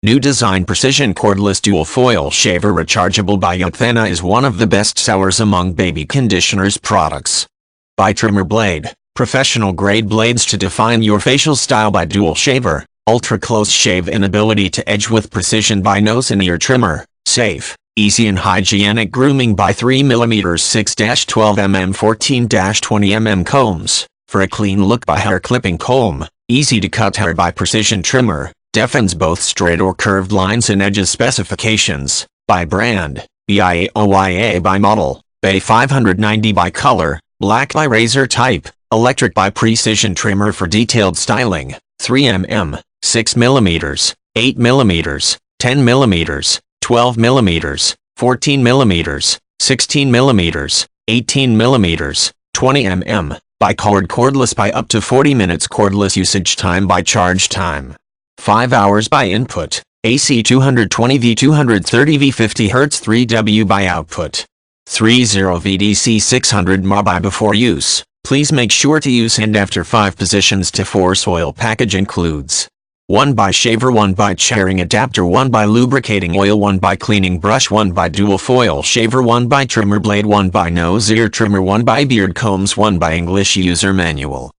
New design Priecision cordless dual foil shaver rechargeable by BIAOYA is one of the best sellers among baby conditioners products. By trimmer blade, professional grade blades to define your facial style by dual shaver, ultra close shave and ability to edge with precision by nose and ear trimmer, safe, easy and hygienic grooming by 3mm 6-12mm 14-20mm combs, for a clean look by hair clipping comb, easy to cut hair by Priecision trimmer. Defines both straight or curved lines and edges specifications, by brand, BIAOYA by model, BIAOYA 590 by color, black by razor type, electric by Priecision trimmer for detailed styling, 3mm, 6mm, 8mm, 10mm, 12mm, 14mm, 16mm, 18mm, 20mm, by cordless by up to 40 minutes cordless usage time by charge time. 5 hours by input, AC 220V 230V 50 Hz 3W by output. 30 VDC 600 mAh by before use. Please make sure to use hand after 5 positions to force oil package includes 1 by shaver, 1 by Charing adapter, 1 by lubricating oil, 1 by cleaning brush, 1 by dual foil shaver, 1 by trimmer blade, 1 by nose ear trimmer, 1 by beard combs, 1 by English user manual.